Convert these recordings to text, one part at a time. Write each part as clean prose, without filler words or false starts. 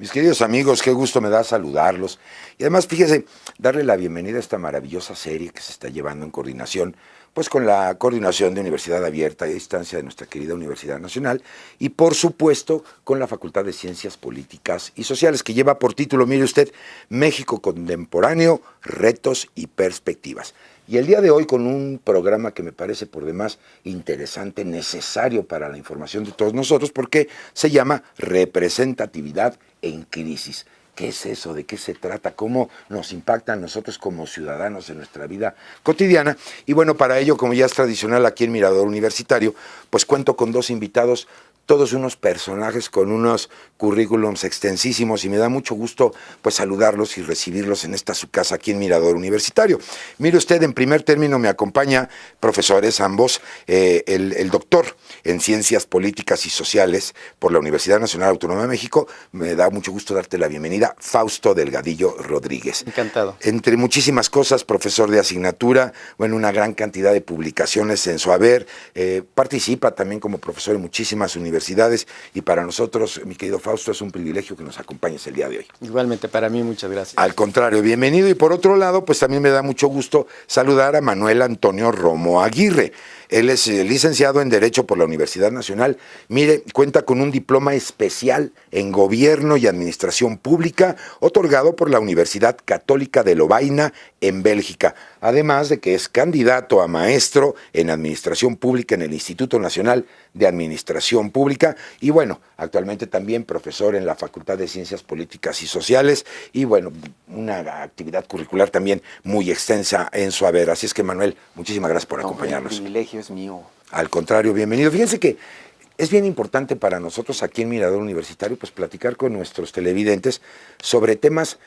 Mis queridos amigos, qué gusto me da saludarlos. Y además, fíjese, darle la bienvenida a esta maravillosa serie que se está llevando en coordinación, pues con la coordinación de Universidad Abierta y a Distancia de nuestra querida Universidad Nacional y por supuesto con la Facultad de Ciencias Políticas y Sociales, que lleva por título, mire usted, México Contemporáneo, Retos y Perspectivas. Y el día de hoy con un programa que me parece por demás interesante, necesario para la información de todos nosotros, porque se llama Representatividad en Crisis. ¿Qué es eso? ¿De qué se trata? ¿Cómo nos impacta a nosotros como ciudadanos en nuestra vida cotidiana? Y bueno, para ello, como ya es tradicional aquí en Mirador Universitario, pues cuento con dos invitados, todos unos personajes con unos currículums extensísimos y me da mucho gusto pues saludarlos y recibirlos en esta su casa aquí en Mirador Universitario. Mire usted, en primer término me acompaña profesores ambos, el doctor en Ciencias Políticas y Sociales por la Universidad Nacional Autónoma de México, me da mucho gusto darte la bienvenida, Fausto Delgadillo Rodríguez. Encantado. Entre muchísimas cosas, profesor de asignatura, bueno, una gran cantidad de publicaciones en su haber, participa también como profesor en muchísimas universidades y para nosotros, mi querido Fausto, es un privilegio que nos acompañes el día de hoy. Igualmente, para mí, muchas gracias. Al contrario, bienvenido. Y por otro lado, pues también me da mucho gusto saludar a Manuel Antonio Romo Aguirre. Él es licenciado en Derecho por la Universidad Nacional. Mire, cuenta con un diploma especial en Gobierno y Administración Pública, otorgado por la Universidad Católica de Lovaina, en Bélgica. Además de que es candidato a maestro en Administración Pública en el Instituto Nacional de Administración Pública. Y bueno, actualmente también profesor en la Facultad de Ciencias Políticas y Sociales. Y bueno, una actividad curricular también muy extensa en su haber. Así es que, Manuel, muchísimas gracias por acompañarnos. El privilegio es mío. Al contrario, bienvenido. Fíjense que es bien importante para nosotros aquí en Mirador Universitario pues platicar con nuestros televidentes sobre temas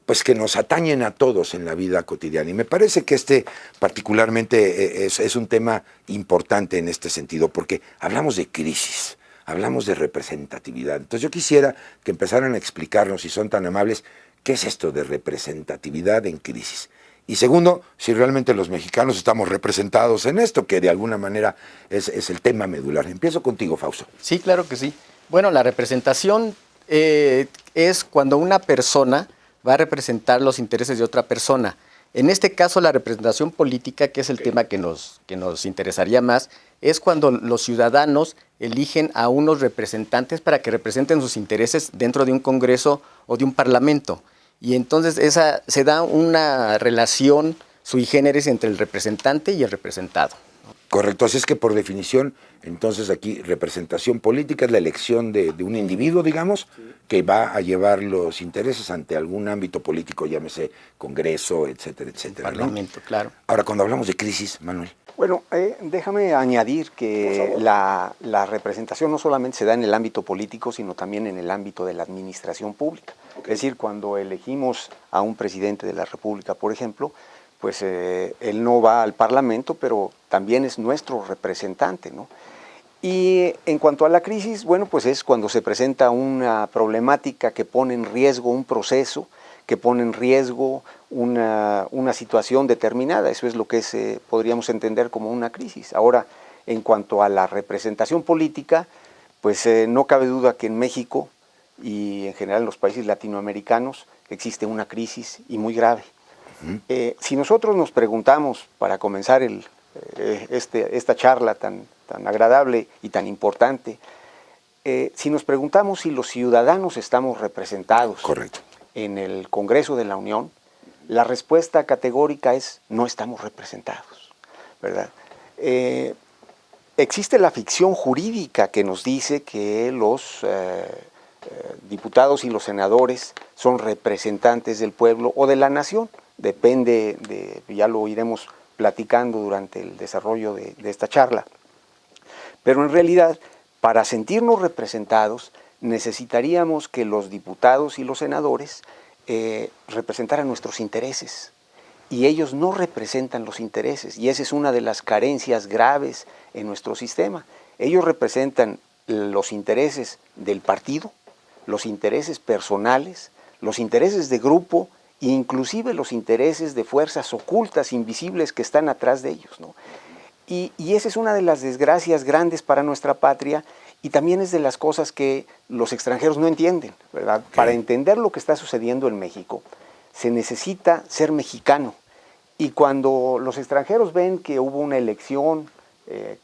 pues que nos atañen a todos en la vida cotidiana. Y me parece que este particularmente es un tema importante en este sentido, porque hablamos de crisis, hablamos de representatividad. Entonces yo quisiera que empezaran a explicarnos, si son tan amables, qué es esto de representatividad en crisis. Y segundo, si realmente los mexicanos estamos representados en esto, que de alguna manera es el tema medular. Empiezo contigo, Fausto. Sí, claro que sí. Bueno, la representación es cuando una persona va a representar los intereses de otra persona. En este caso, la representación política, que es el tema que nos interesaría más, es cuando los ciudadanos eligen a unos representantes para que representen sus intereses dentro de un congreso o de un parlamento. Y entonces se da una relación sui generis entre el representante y el representado. Correcto, así es que por definición, entonces aquí representación política es la elección de un individuo, digamos, sí, que va a llevar los intereses ante algún ámbito político, llámese Congreso, etcétera, etcétera. Parlamento, ¿no? Claro. Ahora, cuando hablamos de crisis, Manuel. Bueno, déjame añadir que la representación no solamente se da en el ámbito político, sino también en el ámbito de la administración pública. Okay. Es decir, cuando elegimos a un presidente de la República, por ejemplo, pues él no va al Parlamento, pero también es nuestro representante, ¿no? Y en cuanto a la crisis, bueno, pues es cuando se presenta una problemática que pone en riesgo un proceso, que pone en riesgo una situación determinada. Eso es lo que podríamos entender como una crisis. Ahora, en cuanto a la representación política, pues no cabe duda que en México y en general en los países latinoamericanos existe una crisis y muy grave. Si nosotros nos preguntamos, para comenzar esta charla tan agradable y tan importante, si nos preguntamos si los ciudadanos estamos representados Correcto. En el Congreso de la Unión, la respuesta categórica es no estamos representados, ¿verdad? Existe la ficción jurídica que nos dice que los diputados y los senadores son representantes del pueblo o de la nación. Depende ya lo iremos platicando durante el desarrollo de esta charla. Pero en realidad, para sentirnos representados, necesitaríamos que los diputados y los senadores representaran nuestros intereses. Y ellos no representan los intereses, y esa es una de las carencias graves en nuestro sistema. Ellos representan los intereses del partido, los intereses personales, los intereses de grupo, e inclusive los intereses de fuerzas ocultas, invisibles, que están atrás de ellos, ¿no? Y esa es una de las desgracias grandes para nuestra patria, y también es de las cosas que los extranjeros no entienden, ¿verdad? Okay. Para entender lo que está sucediendo en México, se necesita ser mexicano. Y cuando los extranjeros ven que hubo una elección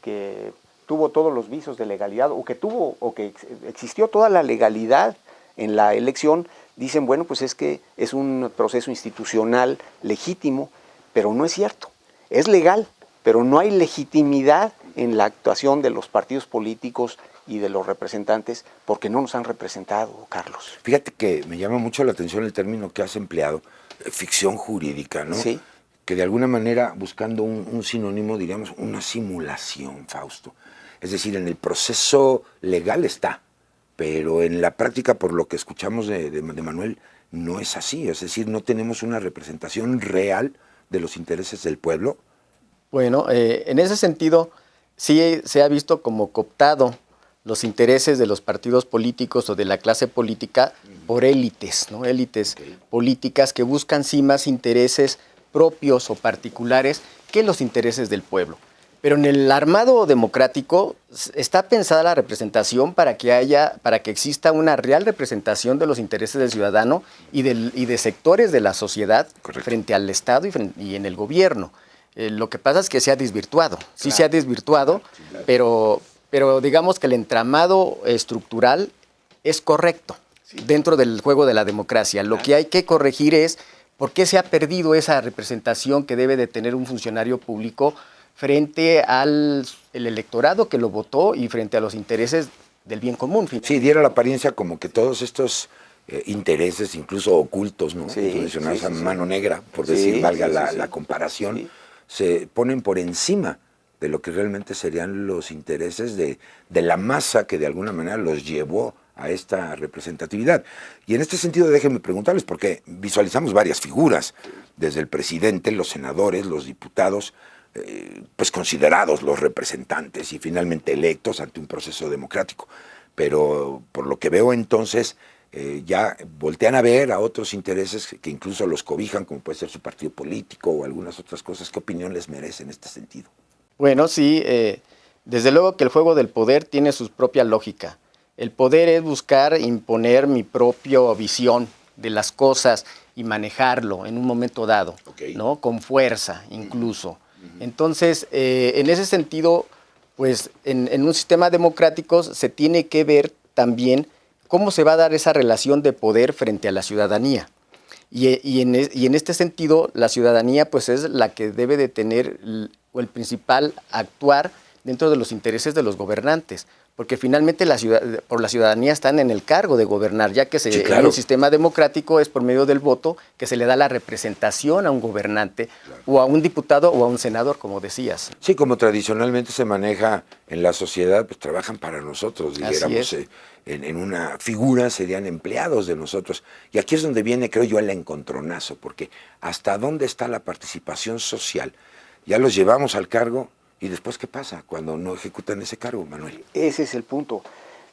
que tuvo todos los visos de legalidad, o que existió toda la legalidad en la elección, dicen, bueno, pues es que es un proceso institucional legítimo, pero no es cierto. Es legal, pero no hay legitimidad en la actuación de los partidos políticos y de los representantes, porque no nos han representado, Carlos. Fíjate que me llama mucho la atención el término que has empleado, ficción jurídica, ¿no? Sí. Que de alguna manera, buscando un sinónimo, diríamos, una simulación, Fausto. Es decir, en el proceso legal está, pero en la práctica, por lo que escuchamos de Manuel, no es así. Es decir, no tenemos una representación real de los intereses del pueblo. Bueno, en ese sentido, sí se ha visto como cooptado los intereses de los partidos políticos o de la clase política por élites, ¿no? Élites políticas que buscan sí más intereses propios o particulares que los intereses del pueblo. Pero en el armado democrático está pensada la representación para que exista una real representación de los intereses del ciudadano y de sectores de la sociedad. Correcto. Frente al Estado y en el gobierno. Lo que pasa es que se ha desvirtuado, sí se ha desvirtuado, pero digamos que el entramado estructural es correcto dentro del juego de la democracia. Lo que hay que corregir es por qué se ha perdido esa representación que debe de tener un funcionario público frente al electorado que lo votó y frente a los intereses del bien común. Sí, diera la apariencia como que todos estos intereses, incluso ocultos, ¿no? Sí, Tú mencionabas sí, a sí, mano negra, por sí, decir, valga sí, la comparación, sí. Se ponen por encima de lo que realmente serían los intereses de la masa que de alguna manera los llevó a esta representatividad. Y en este sentido déjenme preguntarles, porque visualizamos varias figuras, desde el presidente, los senadores, los diputados, pues considerados los representantes y finalmente electos ante un proceso democrático. Pero por lo que veo entonces, ya voltean a ver a otros intereses que incluso los cobijan, como puede ser su partido político o algunas otras cosas. ¿Qué opinión les merece en este sentido? Bueno, sí, desde luego que el juego del poder tiene su propia lógica. El poder es buscar imponer mi propia visión de las cosas y manejarlo en un momento dado, ¿no? Con fuerza incluso. Entonces, en ese sentido, pues en un sistema democrático se tiene que ver también cómo se va a dar esa relación de poder frente a la ciudadanía. Y en este sentido, la ciudadanía pues es la que debe de tener el principal actuar dentro de los intereses de los gobernantes, porque finalmente por la ciudadanía están en el cargo de gobernar, ya que Sí, claro. en un sistema democrático es por medio del voto que se le da la representación a un gobernante, o a un diputado o a un senador, como decías. Sí, como tradicionalmente se maneja en la sociedad, pues trabajan para nosotros, dijéramos, en una figura serían empleados de nosotros. Y aquí es donde viene, creo yo, el encontronazo, porque ¿hasta dónde está la participación social? Ya los llevamos al cargo, ¿y después qué pasa cuando no ejecutan ese cargo, Manuel? Ese es el punto.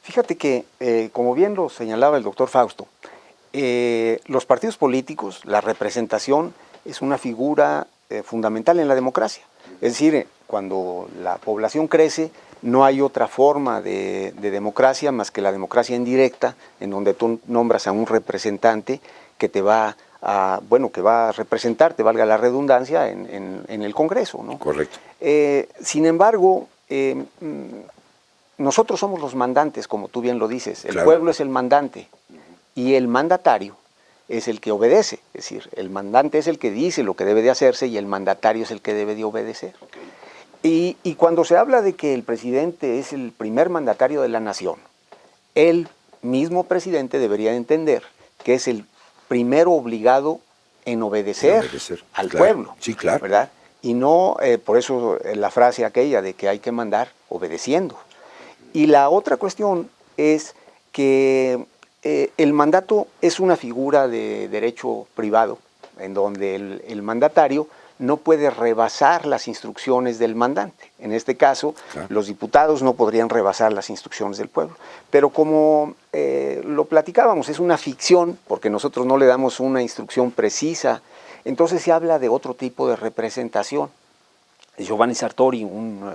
Fíjate que, como bien lo señalaba el doctor Fausto, los partidos políticos, la representación es una figura fundamental en la democracia. Es decir, cuando la población crece, no hay otra forma de democracia más que la democracia indirecta, en donde tú nombras a un representante que te va que va a representarte, valga la redundancia, en el Congreso, ¿no? Correcto. Sin embargo, nosotros somos los mandantes, como tú bien lo dices. El pueblo es el mandante y el mandatario es el que obedece. Es decir, el mandante es el que dice lo que debe de hacerse y el mandatario es el que debe de obedecer. Y cuando se habla de que el presidente es el primer mandatario de la nación, el mismo presidente debería entender que es el primero obligado en obedecer al pueblo. Sí, claro. ¿Verdad? Y no, por eso la frase aquella de que hay que mandar obedeciendo. Y la otra cuestión es que el mandato es una figura de derecho privado, en donde el mandatario no puede rebasar las instrucciones del mandante. En este caso, los diputados no podrían rebasar las instrucciones del pueblo. Pero como lo platicábamos, es una ficción, porque nosotros no le damos una instrucción precisa, entonces se habla de otro tipo de representación. Giovanni Sartori, un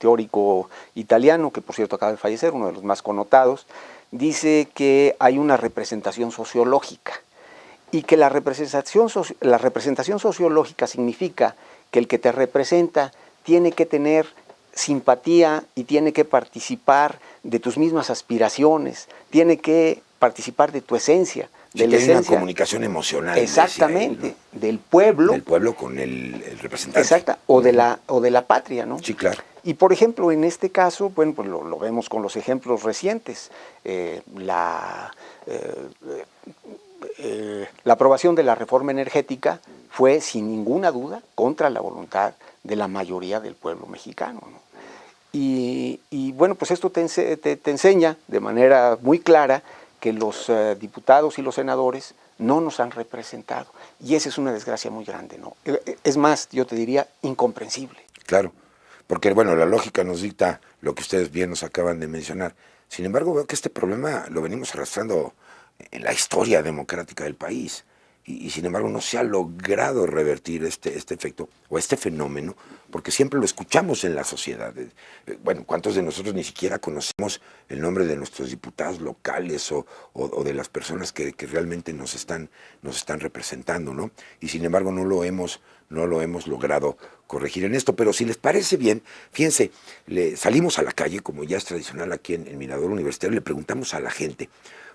teórico italiano, que por cierto acaba de fallecer, uno de los más connotados, dice que hay una representación sociológica y que la representación sociológica significa que el que te representa tiene que tener simpatía y tiene que participar de tus mismas aspiraciones, tiene que participar de tu esencia. Sí, de la hay una esencia, comunicación emocional. exactamente, Decía él, ¿no? del pueblo. Del pueblo con el representante. Exacta, o de la patria, ¿no? Sí, claro. Y por ejemplo, en este caso, bueno, pues lo vemos con los ejemplos recientes. La aprobación de la reforma energética fue sin ninguna duda contra la voluntad de la mayoría del pueblo mexicano, ¿no? Y bueno, pues esto te enseña de manera muy clara que los diputados y los senadores no nos han representado. Y esa es una desgracia muy grande, ¿no? Es más, yo te diría, incomprensible. Claro, porque bueno, la lógica nos dicta lo que ustedes bien nos acaban de mencionar. Sin embargo, veo que este problema lo venimos arrastrando en la historia democrática del país. Y sin embargo no se ha logrado revertir este efecto o este fenómeno, porque siempre lo escuchamos en la sociedad. Bueno, ¿cuántos de nosotros ni siquiera conocemos el nombre de nuestros diputados locales o de las personas que realmente nos están representando, ¿no? Y sin embargo no lo hemos logrado corregir en esto. Pero si les parece bien, fíjense, salimos a la calle, como ya es tradicional aquí en Mirador Universitario, le preguntamos a la gente,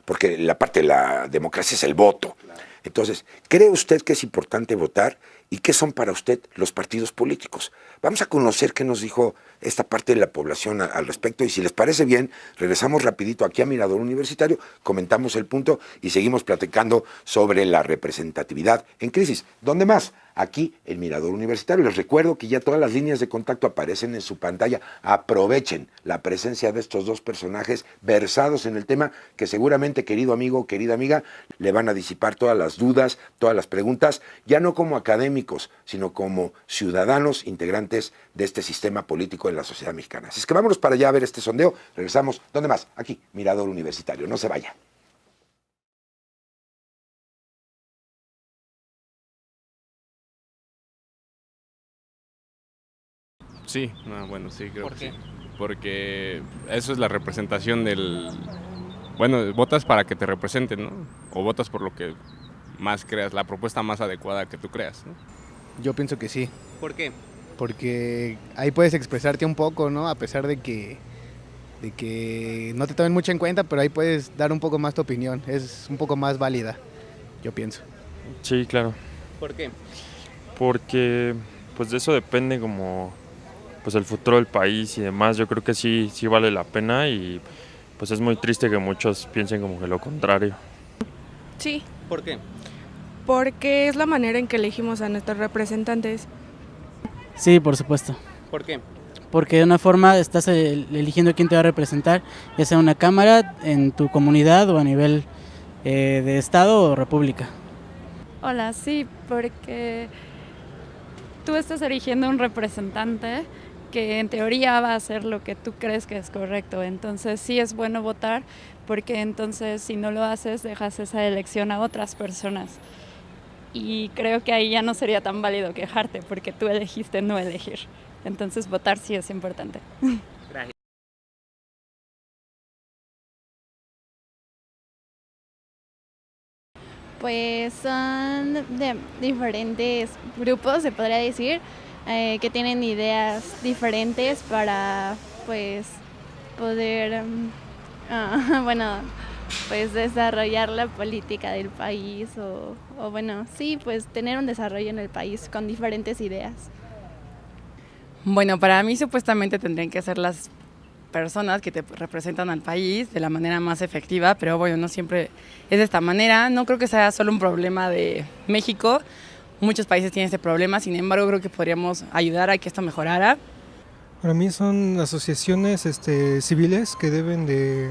porque la parte de la democracia es el voto. Entonces, ¿cree usted que es importante votar? ¿Y qué son para usted los partidos políticos? Vamos a conocer qué nos dijo esta parte de la población al respecto, y si les parece bien, regresamos rapidito aquí a Mirador Universitario, comentamos el punto y seguimos platicando sobre la representatividad en crisis. ¿Dónde más? Aquí en Mirador Universitario. Les recuerdo que ya todas las líneas de contacto aparecen en su pantalla. Aprovechen la presencia de estos dos personajes versados en el tema que seguramente, querido amigo, querida amiga, le van a disipar todas las dudas, todas las preguntas, ya no como académicos, sino como ciudadanos integrantes de este sistema político en la sociedad mexicana. Así es que vámonos para allá a ver este sondeo. Regresamos. ¿Dónde más? Aquí, Mirador Universitario. No se vaya. Sí, bueno, sí, creo ¿Por que qué? sí. Porque eso es la representación del... Bueno, votas para que te representen, ¿no? O votas por lo que más creas, la propuesta más adecuada que tú creas, ¿no? Yo pienso que sí, ¿Por qué? porque ahí puedes expresarte un poco, ¿no? A pesar de que no te tomen mucho en cuenta, pero ahí puedes dar un poco más tu opinión, es un poco más válida, yo pienso. Sí, claro, ¿Por qué? porque pues de eso depende como pues el futuro del país y demás. Yo creo que sí vale la pena y pues es muy triste que muchos piensen como que lo contrario. Sí, ¿Por qué? porque es la manera en que elegimos a nuestros representantes. Sí, por supuesto. ¿Por qué? Porque de una forma estás eligiendo quién te va a representar, ya sea una cámara, en tu comunidad o a nivel de estado o república. Hola, sí, porque tú estás eligiendo un representante que en teoría va a hacer lo que tú crees que es correcto. Entonces sí es bueno votar porque entonces si no lo haces dejas esa elección a otras personas. Y creo que ahí ya no sería tan válido quejarte porque tú elegiste no elegir. Entonces votar sí es importante. Gracias. Pues son de diferentes grupos, se podría decir, que tienen ideas diferentes para pues poder bueno, pues desarrollar la política del país o bueno, sí, pues tener un desarrollo en el país con diferentes ideas. Bueno, para mí supuestamente tendrían que ser las personas que te representan al país de la manera más efectiva, pero bueno, no siempre es de esta manera. No creo que sea solo un problema de México, muchos países tienen este problema, sin embargo creo que podríamos ayudar a que esto mejorara. Para mí son asociaciones civiles que deben de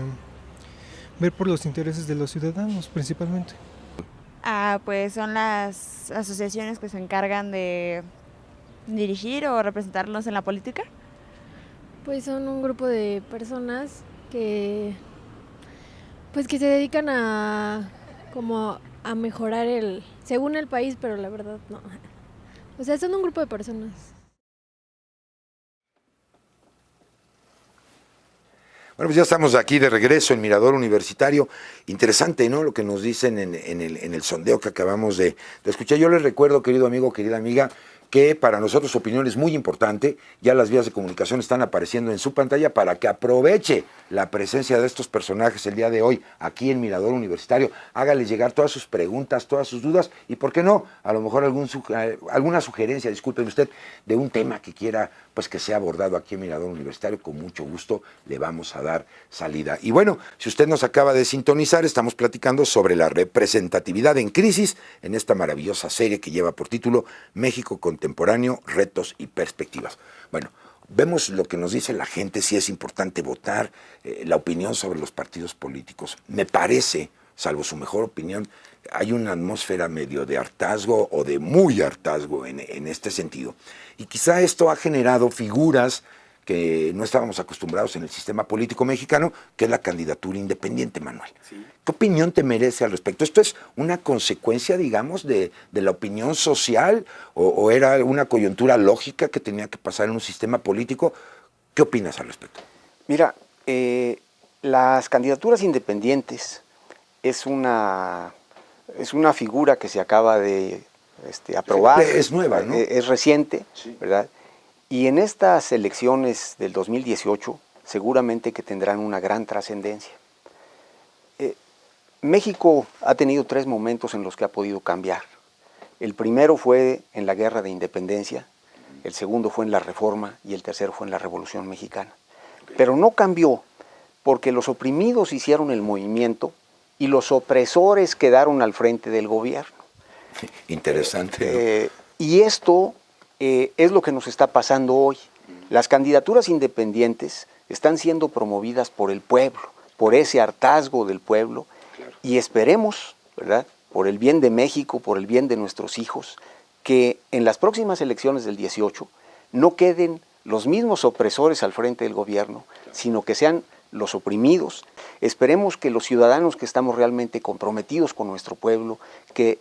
ver por los intereses de los ciudadanos principalmente. Pues son las asociaciones que se encargan de dirigir o representarnos en la política. Pues son un grupo de personas que pues que se dedican a como a mejorar según el país, pero la verdad no. O sea, son un grupo de personas. Bueno, pues ya estamos aquí de regreso en Mirador Universitario. Interesante, ¿no? Lo que nos dicen en el sondeo que acabamos de escuchar. Yo les recuerdo, querido amigo, querida amiga, que para nosotros su opinión es muy importante. Ya las vías de comunicación están apareciendo en su pantalla para que aproveche la presencia de estos personajes el día de hoy aquí en Mirador Universitario. Hágales llegar todas sus preguntas, todas sus dudas y, ¿por qué no? A lo mejor alguna sugerencia, discúlpeme usted, de un tema que quiera pues que sea abordado aquí en Mirador Universitario. Con mucho gusto le vamos a dar salida. Y bueno, si usted nos acaba de sintonizar, estamos platicando sobre la representatividad en crisis en esta maravillosa serie que lleva por título México Contemporáneo, Retos y Perspectivas. Bueno, vemos lo que nos dice la gente, si es importante votar, la opinión sobre los partidos políticos. Me parece, salvo su mejor opinión, hay una atmósfera medio de hartazgo o de muy hartazgo en este sentido. Y quizá esto ha generado figuras que no estábamos acostumbrados en el sistema político mexicano, que es la candidatura independiente, Manuel. Sí. ¿Qué opinión te merece al respecto? ¿Esto es una consecuencia, digamos, de la opinión social o era una coyuntura lógica que tenía que pasar en un sistema político? ¿Qué opinas al respecto? Mira, las candidaturas independientes es una figura que se acaba de aprobar. Es nueva, ¿no? Es reciente, sí, ¿verdad? Y en estas elecciones del 2018 seguramente que tendrán una gran trascendencia. México ha tenido 3 momentos en los que ha podido cambiar. El primero fue en la Guerra de Independencia, el segundo fue en la Reforma y el tercero fue en la Revolución Mexicana. Pero no cambió porque los oprimidos hicieron el movimiento y los opresores quedaron al frente del gobierno. Interesante. Y esto es lo que nos está pasando hoy. Las candidaturas independientes están siendo promovidas por el pueblo, por ese hartazgo del pueblo, claro. Y esperemos, ¿verdad?, por el bien de México, por el bien de nuestros hijos, que en las próximas elecciones del 18 no queden los mismos opresores al frente del gobierno, claro, sino que sean los oprimidos. Esperemos que los ciudadanos que estamos realmente comprometidos con nuestro pueblo, que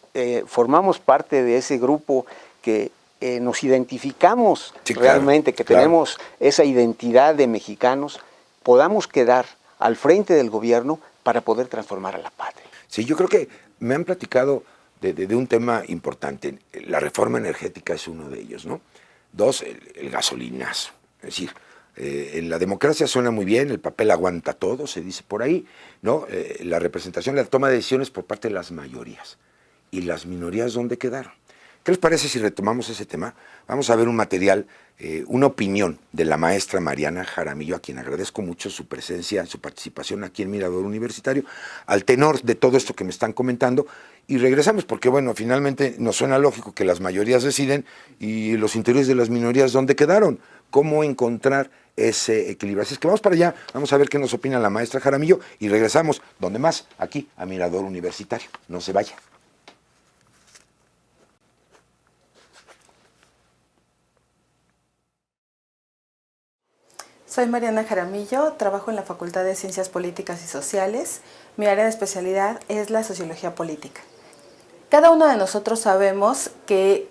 formamos parte de ese grupo que nos identificamos, sí, realmente, claro, que tenemos, claro, esa identidad de mexicanos, podamos quedar al frente del gobierno para poder transformar a la patria. Sí, yo creo que me han platicado de un tema importante. La reforma energética es uno de ellos, ¿no? 2, el gasolinazo. Es decir, en la democracia suena muy bien, el papel aguanta todo, se dice por ahí, ¿no? La representación, la toma de decisiones por parte de las mayorías. ¿Y las minorías dónde quedaron? ¿Qué les parece si retomamos ese tema? Vamos a ver un material, una opinión de la maestra Mariana Jaramillo, a quien agradezco mucho su presencia, su participación aquí en Mirador Universitario, al tenor de todo esto que me están comentando, y regresamos porque, bueno, finalmente nos suena lógico que las mayorías deciden y los intereses de las minorías ¿dónde quedaron? ¿Cómo encontrar ese equilibrio? Así es que vamos para allá, vamos a ver qué nos opina la maestra Jaramillo y regresamos, ¿dónde más? Aquí, a Mirador Universitario. No se vaya. Soy Mariana Jaramillo, trabajo en la Facultad de Ciencias Políticas y Sociales. Mi área de especialidad es la sociología política. Cada uno de nosotros sabemos que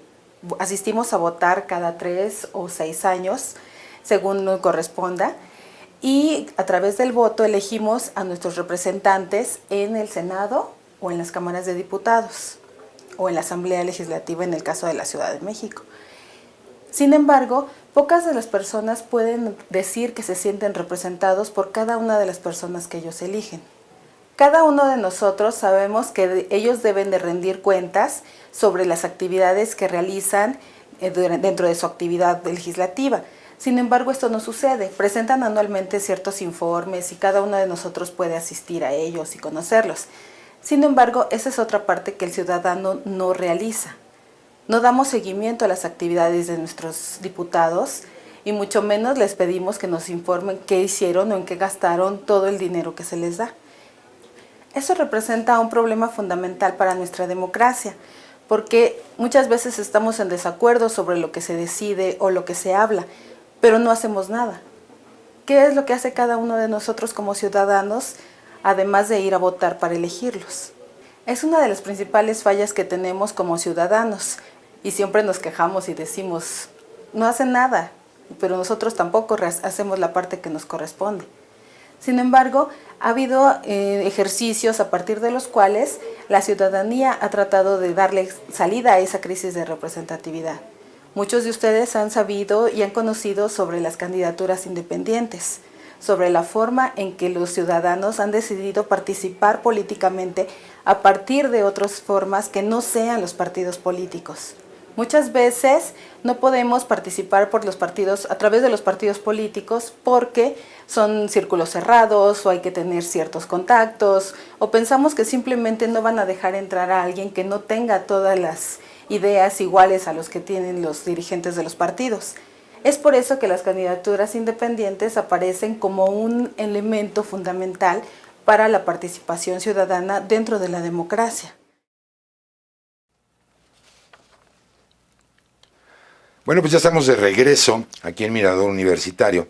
asistimos a votar cada 3 o 6 años, según nos corresponda, y a través del voto elegimos a nuestros representantes en el Senado o en las cámaras de diputados, o en la Asamblea Legislativa en el caso de la Ciudad de México. Sin embargo, pocas de las personas pueden decir que se sienten representados por cada una de las personas que ellos eligen. Cada uno de nosotros sabemos que ellos deben de rendir cuentas sobre las actividades que realizan dentro de su actividad legislativa. Sin embargo, esto no sucede. Presentan anualmente ciertos informes y cada uno de nosotros puede asistir a ellos y conocerlos. Sin embargo, esa es otra parte que el ciudadano no realiza. No damos seguimiento a las actividades de nuestros diputados y mucho menos les pedimos que nos informen qué hicieron o en qué gastaron todo el dinero que se les da. Eso representa un problema fundamental para nuestra democracia, porque muchas veces estamos en desacuerdo sobre lo que se decide o lo que se habla, pero no hacemos nada. ¿Qué es lo que hace cada uno de nosotros como ciudadanos, además de ir a votar para elegirlos? Es una de las principales fallas que tenemos como ciudadanos y siempre nos quejamos y decimos, no hacen nada, pero nosotros tampoco hacemos la parte que nos corresponde. Sin embargo, ha habido ejercicios a partir de los cuales la ciudadanía ha tratado de darle salida a esa crisis de representatividad. Muchos de ustedes han sabido y han conocido sobre las candidaturas independientes, sobre la forma en que los ciudadanos han decidido participar políticamente a partir de otras formas que no sean los partidos políticos. Muchas veces no podemos participar por los partidos, a través de los partidos políticos porque son círculos cerrados o hay que tener ciertos contactos o pensamos que simplemente no van a dejar entrar a alguien que no tenga todas las ideas iguales a los que tienen los dirigentes de los partidos. Es por eso que las candidaturas independientes aparecen como un elemento fundamental para la participación ciudadana dentro de la democracia. Bueno, pues ya estamos de regreso aquí en Mirador Universitario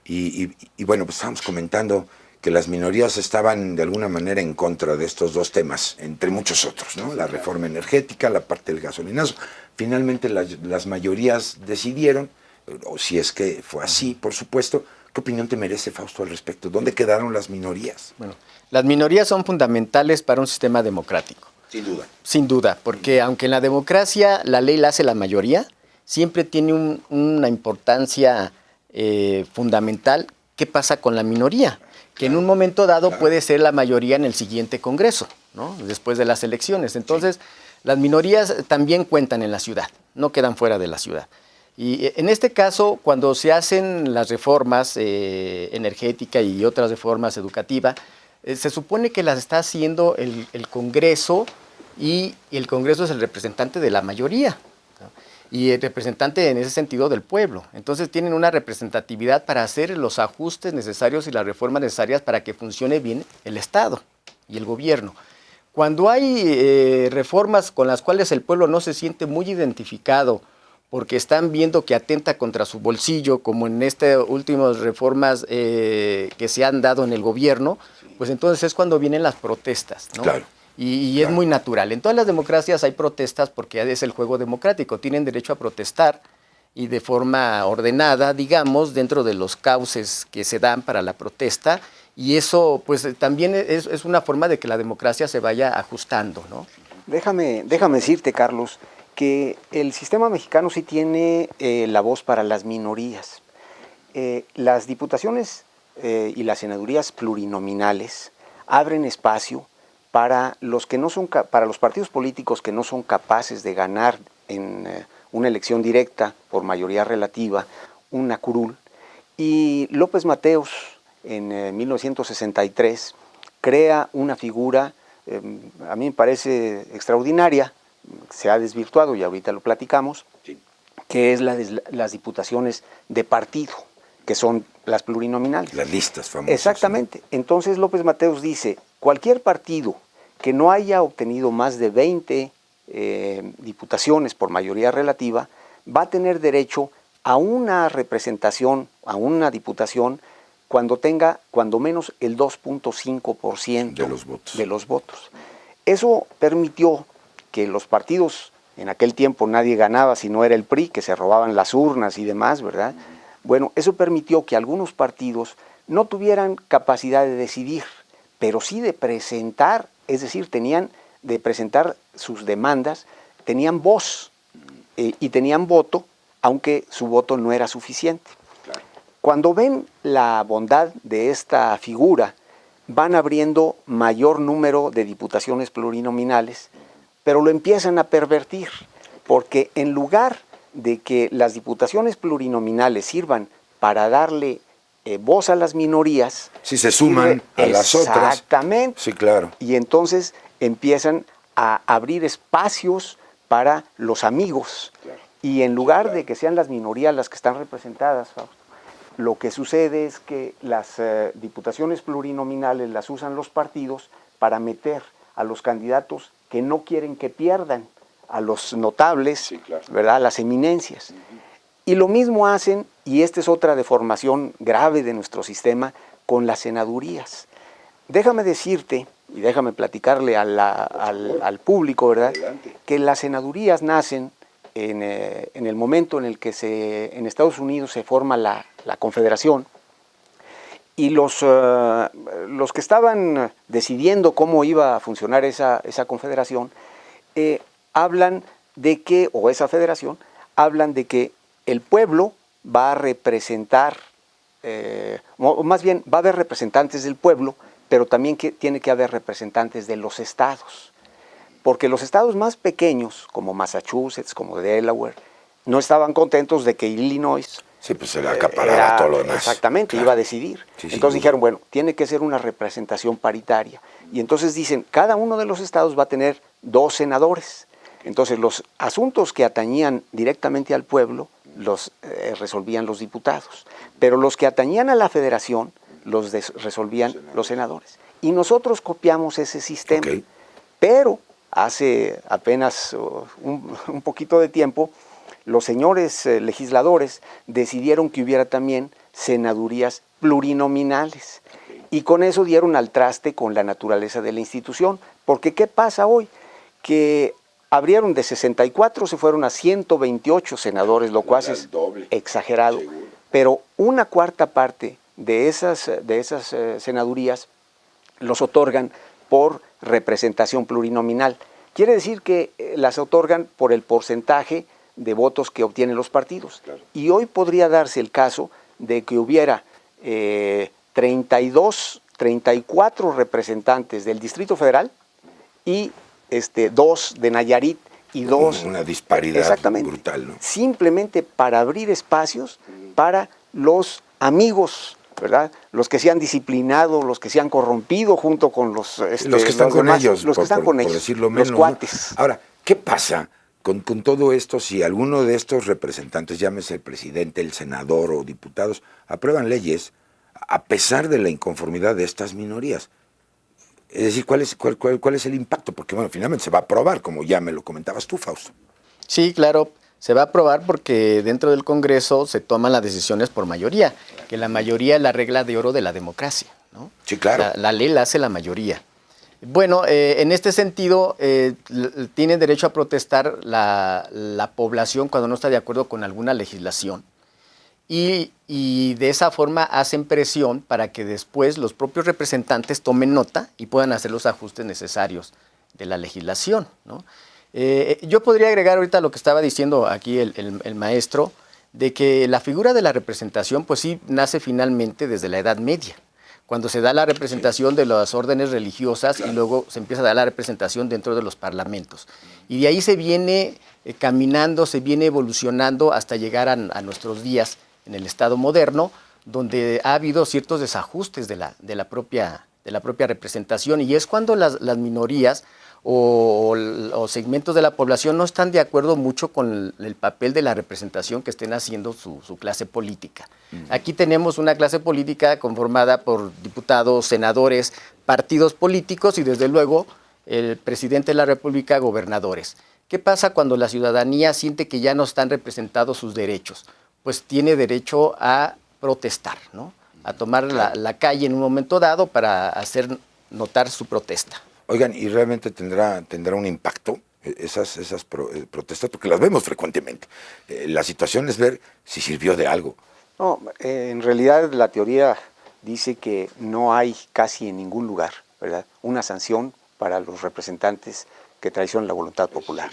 y bueno, pues estamos comentando que las minorías estaban de alguna manera en contra de estos dos temas, entre muchos otros, ¿no? La reforma energética, la parte del gasolinazo. Finalmente las mayorías decidieron, o si es que fue así, por supuesto. ¿Qué opinión te merece, Fausto, al respecto? ¿Dónde quedaron las minorías? Bueno, las minorías son fundamentales para un sistema democrático. Sin duda. Sin duda, porque aunque en la democracia la ley la hace la mayoría, siempre tiene una importancia fundamental. ¿Qué pasa con la minoría? Que en un momento dado puede ser la mayoría en el siguiente Congreso, ¿no? Después de las elecciones. Entonces, las minorías también cuentan en la ciudad, no quedan fuera de la ciudad. Y en este caso, cuando se hacen las reformas energéticas y otras reformas educativas, se supone que las está haciendo el Congreso y el Congreso es el representante de la mayoría, ¿no? Y el representante en ese sentido del pueblo. Entonces tienen una representatividad para hacer los ajustes necesarios y las reformas necesarias para que funcione bien el Estado y el gobierno. Cuando hay reformas con las cuales el pueblo no se siente muy identificado porque están viendo que atenta contra su bolsillo, como en estas últimas reformas que se han dado en el gobierno, pues entonces es cuando vienen las protestas, ¿no? Claro. Y es muy natural. En todas las democracias hay protestas porque es el juego democrático. Tienen derecho a protestar y de forma ordenada, digamos, dentro de los cauces que se dan para la protesta. Y eso, pues, también es una forma de que la democracia se vaya ajustando, ¿no? Déjame decirte, Carlos, que el sistema mexicano sí tiene la voz para las minorías. Las diputaciones y las senadurías plurinominales abren espacio para los partidos políticos que no son capaces de ganar en una elección directa por mayoría relativa, una curul. Y López Mateos, en 1963, crea una figura, a mí me parece extraordinaria, se ha desvirtuado y ahorita lo platicamos, sí, que es la de las diputaciones de partido, que son las plurinominales. Las listas famosas. Exactamente. Entonces López Mateos dice, cualquier partido que no haya obtenido más de 20 diputaciones por mayoría relativa, va a tener derecho a una representación, a una diputación, cuando tenga cuando menos el 2.5% de los votos. Eso permitió que los partidos, en aquel tiempo nadie ganaba si no era el PRI, que se robaban las urnas y demás, ¿verdad? Bueno, eso permitió que algunos partidos no tuvieran capacidad de decidir, pero sí de presentar, es decir, tenían de presentar sus demandas, tenían voz y tenían voto, aunque su voto no era suficiente. Claro. Cuando ven la bondad de esta figura, van abriendo mayor número de diputaciones plurinominales, pero lo empiezan a pervertir, porque en lugar de que las diputaciones plurinominales sirvan para darle voz a las minorías, si se suman a las otras. Exactamente. Sí, claro. Y entonces empiezan a abrir espacios para los amigos. Claro. Y en lugar de que sean las minorías las que están representadas, Fausto, lo que sucede es que las diputaciones plurinominales las usan los partidos para meter a los candidatos que no quieren que pierdan, a los notables, sí, claro, ¿verdad?, a las eminencias. Y lo mismo hacen, y esta es otra deformación grave de nuestro sistema, con las senadurías. Déjame decirte, y déjame platicarle al público, ¿verdad?, que las senadurías nacen en el momento en el que en Estados Unidos se forma la Confederación, Y los que estaban decidiendo cómo iba a funcionar esa confederación, hablan de que, o esa federación, hablan de que el pueblo va a representar, o más bien va a haber representantes del pueblo, pero también tiene que haber representantes de los estados. Porque los estados más pequeños, como Massachusetts, como Delaware, no estaban contentos de que Illinois... Sí, pues se le acaparaba todo lo demás. Exactamente, claro. Iba a decidir. Sí, entonces dijeron, bueno, tiene que ser una representación paritaria. Y entonces dicen, cada uno de los estados va a tener 2 senadores. Entonces los asuntos que atañían directamente al pueblo los resolvían los diputados. Pero los que atañían a la federación los resolvían los senadores. Y nosotros copiamos ese sistema. Okay. Pero hace apenas un poquito de tiempo, los señores legisladores decidieron que hubiera también senadurías plurinominales. Y con eso dieron al traste con la naturaleza de la institución. Porque ¿qué pasa hoy? Que abrieron de 64, se fueron a 128 senadores, lo cual es exagerado. Pero una cuarta parte de esas senadurías los otorgan por representación plurinominal. Quiere decir que las otorgan por el porcentaje de votos que obtienen los partidos. Claro. Y hoy podría darse el caso de que hubiera 34 representantes del Distrito Federal y 2 de Nayarit y 2... Una disparidad brutal, ¿no? Simplemente para abrir espacios para los amigos, ¿verdad? Los que se han disciplinado, los que se han corrompido junto con los que están con ellos, los que están con ellos, decirlo menos, los cuates. ¿No? Ahora, ¿qué pasa con todo esto si alguno de estos representantes, llámese el presidente, el senador o diputados, aprueban leyes a pesar de la inconformidad de estas minorías? Es decir, ¿cuál es el impacto? Porque, bueno, finalmente se va a aprobar, como ya me lo comentabas tú, Fausto. Sí, claro, se va a aprobar porque dentro del Congreso se toman las decisiones por mayoría, que la mayoría es la regla de oro de la democracia, ¿no? Sí, claro. La ley la hace la mayoría. Bueno, en este sentido, tiene derecho a protestar la población cuando no está de acuerdo con alguna legislación. Y de esa forma hacen presión para que después los propios representantes tomen nota y puedan hacer los ajustes necesarios de la legislación, ¿no? Yo podría agregar ahorita lo que estaba diciendo aquí el maestro, de que la figura de la representación pues sí nace finalmente desde la Edad Media, cuando se da la representación de las órdenes religiosas y luego se empieza a dar la representación dentro de los parlamentos. Y de ahí se viene caminando, se viene evolucionando hasta llegar a nuestros días en el Estado moderno, donde ha habido ciertos desajustes de la propia representación, y es cuando las minorías o segmentos de la población no están de acuerdo mucho con el papel de la representación que estén haciendo su clase política. Aquí tenemos una clase política conformada por diputados, senadores, partidos políticos y desde luego el presidente de la República, gobernadores. ¿Qué pasa cuando la ciudadanía siente que ya no están representados sus derechos? Pues tiene derecho a protestar, ¿no? A tomar la calle en un momento dado para hacer notar su protesta. Oigan, ¿y realmente tendrá un impacto esas protestas? Porque las vemos frecuentemente. La situación es ver si sirvió de algo. No, en realidad la teoría dice que no hay casi en ningún lugar, ¿verdad?, una sanción para los representantes que traicionan la voluntad popular.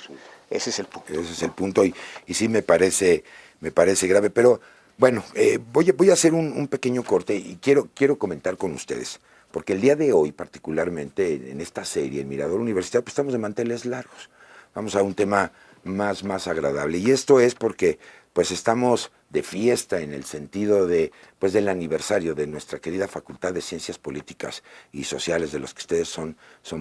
Ese es el punto. Ese es el punto y sí me parece grave. Pero bueno, voy a hacer un pequeño corte y quiero comentar con ustedes. Porque el día de hoy, particularmente en esta serie, en Mirador Universitario, pues estamos de manteles largos. Vamos a un tema más agradable. Y esto es porque pues estamos de fiesta en el sentido del aniversario de nuestra querida Facultad de Ciencias Políticas y Sociales, de los que ustedes son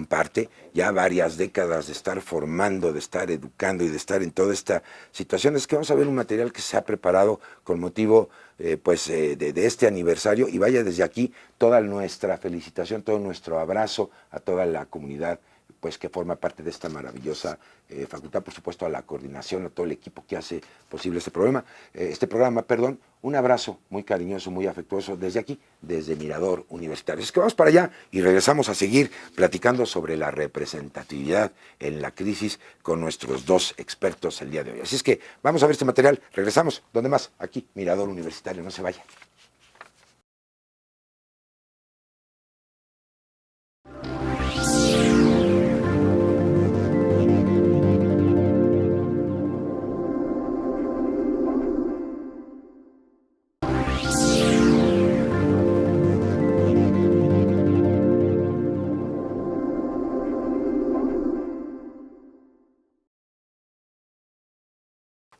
parte. Ya varias décadas de estar formando, de estar educando y de estar en toda esta situación. Es que vamos a ver un material que se ha preparado con motivo de este aniversario, y vaya desde aquí toda nuestra felicitación, todo nuestro abrazo a toda la comunidad pues que forma parte de esta maravillosa facultad, por supuesto a la coordinación, a todo el equipo que hace posible este programa. Un abrazo muy cariñoso, muy afectuoso desde aquí, desde Mirador Universitario. Es que vamos para allá y regresamos a seguir platicando sobre la representatividad en la crisis con nuestros 2 expertos el día de hoy. Así es que vamos a ver este material, regresamos, ¿dónde más? Aquí, Mirador Universitario, no se vaya.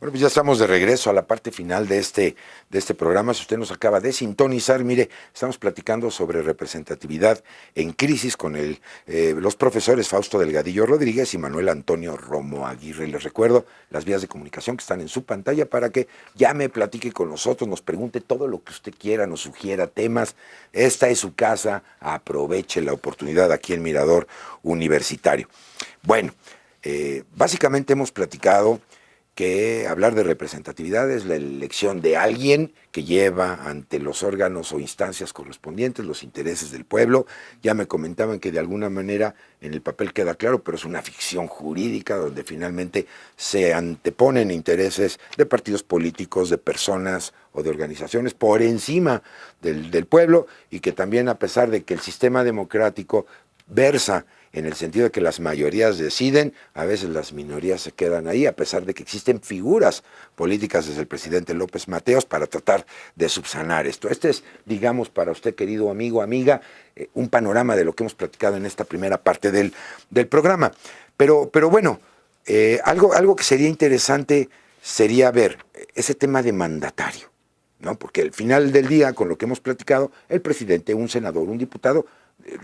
Bueno, pues ya estamos de regreso a la parte final de este programa. Si usted nos acaba de sintonizar, mire, estamos platicando sobre representatividad en crisis con los profesores Fausto Delgadillo Rodríguez y Manuel Antonio Romo Aguirre. Les recuerdo las vías de comunicación que están en su pantalla para que llame, platique con nosotros, nos pregunte todo lo que usted quiera, nos sugiera temas. Esta es su casa, aproveche la oportunidad aquí en Mirador Universitario. Bueno, básicamente hemos platicado que hablar de representatividad es la elección de alguien que lleva ante los órganos o instancias correspondientes los intereses del pueblo. Ya me comentaban que de alguna manera en el papel queda claro, pero es una ficción jurídica donde finalmente se anteponen intereses de partidos políticos, de personas o de organizaciones por encima del pueblo, y que también, a pesar de que el sistema democrático versa en el sentido de que las mayorías deciden, a veces las minorías se quedan ahí, a pesar de que existen figuras políticas desde el presidente López Mateos para tratar de subsanar esto. Este es, digamos, para usted, querido amigo, amiga, un panorama de lo que hemos platicado en esta primera parte del programa. Pero bueno, algo que sería interesante sería ver ese tema de mandatario, ¿no? Porque al final del día, con lo que hemos platicado, el presidente, un senador, un diputado,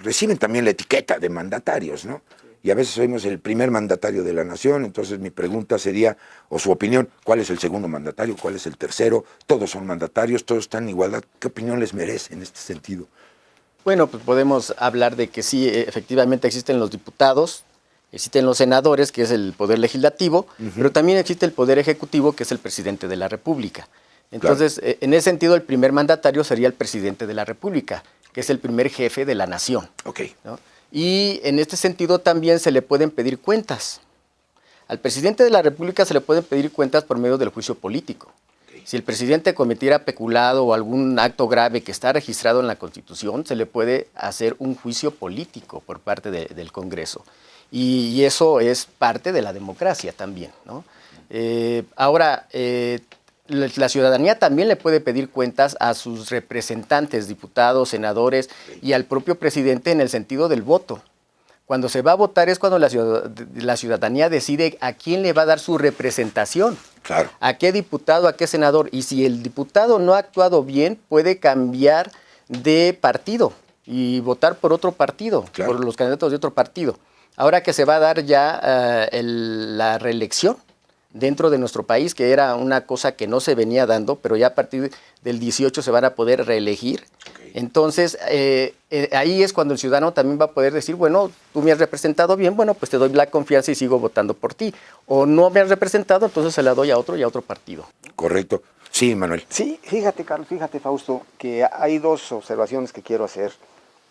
reciben también la etiqueta de mandatarios, ¿no? Y a veces oímos el primer mandatario de la nación. Entonces mi pregunta sería, o su opinión, ¿cuál es el segundo mandatario? ¿Cuál es el tercero? Todos son mandatarios, todos están en igualdad. ¿Qué opinión les merece en este sentido? Bueno, pues podemos hablar de que sí, efectivamente existen los diputados, existen los senadores, que es el poder legislativo, pero también existe el poder ejecutivo, que es el presidente de la República. Entonces, claro, en ese sentido, el primer mandatario sería el presidente de la República, que es el primer jefe de la nación. Okay. ¿No? Y en este sentido también se le pueden pedir cuentas. Al presidente de la República se le pueden pedir cuentas por medio del juicio político. Okay. Si el presidente cometiera peculado o algún acto grave que está registrado en la Constitución, se le puede hacer un juicio político por parte del Congreso. Y eso es parte de la democracia también, ¿no? Ahora, la ciudadanía también le puede pedir cuentas a sus representantes, diputados, senadores y al propio presidente en el sentido del voto. Cuando se va a votar es cuando la ciudadanía decide a quién le va a dar su representación. Claro. A qué diputado, a qué senador. Y si el diputado no ha actuado bien, puede cambiar de partido y votar por otro partido, claro, por los candidatos de otro partido. Ahora que se va a dar ya la reelección dentro de nuestro país, que era una cosa que no se venía dando, pero ya a partir del 18 se van a poder reelegir. Okay. Entonces, ahí es cuando el ciudadano también va a poder decir, bueno, tú me has representado bien, bueno, pues te doy la confianza y sigo votando por ti. O no me has representado, entonces se la doy a otro y a otro partido. Correcto. Sí, Manuel. Sí, fíjate, Carlos, fíjate, Fausto, que hay dos observaciones que quiero hacer.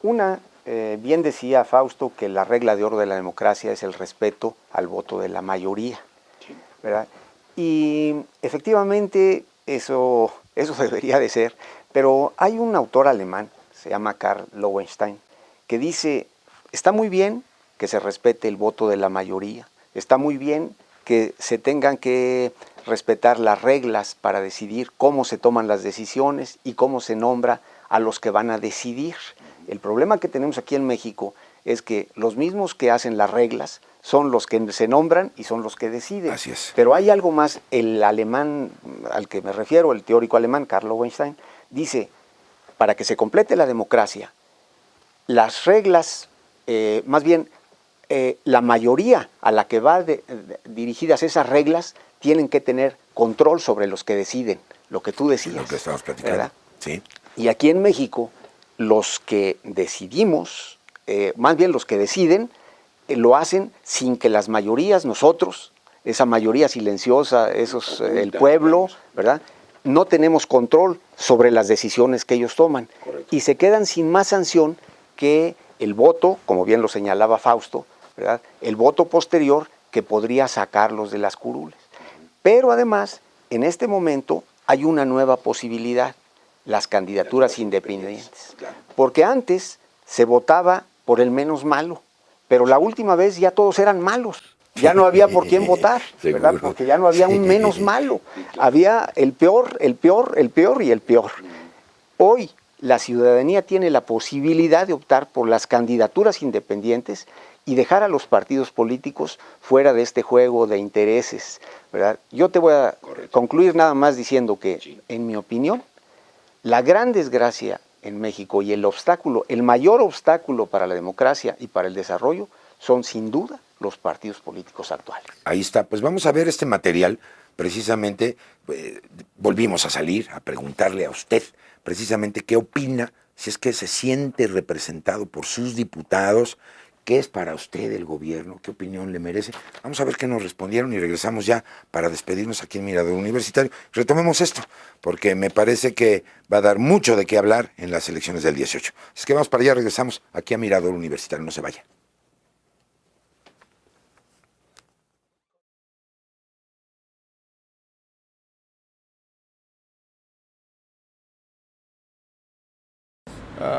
Una, bien decía Fausto que la regla de oro de la democracia es el respeto al voto de la mayoría, ¿verdad? Y efectivamente eso debería de ser, pero hay un autor alemán, se llama Karl Lowenstein, que dice, está muy bien que se respete el voto de la mayoría, está muy bien que se tengan que respetar las reglas para decidir cómo se toman las decisiones y cómo se nombra a los que van a decidir. El problema que tenemos aquí en México es que los mismos que hacen las reglas son los que se nombran y son los que deciden. Así es. Pero hay algo más. El alemán al que me refiero, el teórico alemán, Karl Lowenstein, dice, para que se complete la democracia, las reglas, la mayoría a la que va dirigidas esas reglas, tienen que tener control sobre los que deciden, lo que tú decías. Lo que estamos platicando, ¿verdad? Sí. Y aquí en México, los que decidimos, más bien los que deciden, lo hacen sin que las mayorías, nosotros, esa mayoría silenciosa, el pueblo, ¿verdad?, no tenemos control sobre las decisiones que ellos toman. Correcto. Y se quedan sin más sanción que el voto, como bien lo señalaba Fausto, ¿verdad?, el voto posterior que podría sacarlos de las curules. Pero además, en este momento hay una nueva posibilidad, las candidaturas independientes. Porque antes se votaba por el menos malo, pero la última vez ya todos eran malos. Ya no había por quién votar, ¿verdad? Porque ya no había un menos malo. Había el peor, el peor, el peor y el peor. Hoy la ciudadanía tiene la posibilidad de optar por las candidaturas independientes y dejar a los partidos políticos fuera de este juego de intereses, ¿verdad? Yo te voy a concluir nada más diciendo que, en mi opinión, la gran desgracia en México y el mayor obstáculo para la democracia y para el desarrollo son sin duda los partidos políticos actuales. Ahí está, pues vamos a ver este material, precisamente, volvimos a salir a preguntarle a usted precisamente qué opina, si es que se siente representado por sus diputados, qué es para usted el gobierno, qué opinión le merece. Vamos a ver qué nos respondieron y regresamos ya para despedirnos aquí en Mirador Universitario. Retomemos esto, porque me parece que va a dar mucho de qué hablar en las elecciones del 18. Es que vamos para allá, regresamos aquí a Mirador Universitario, no se vaya.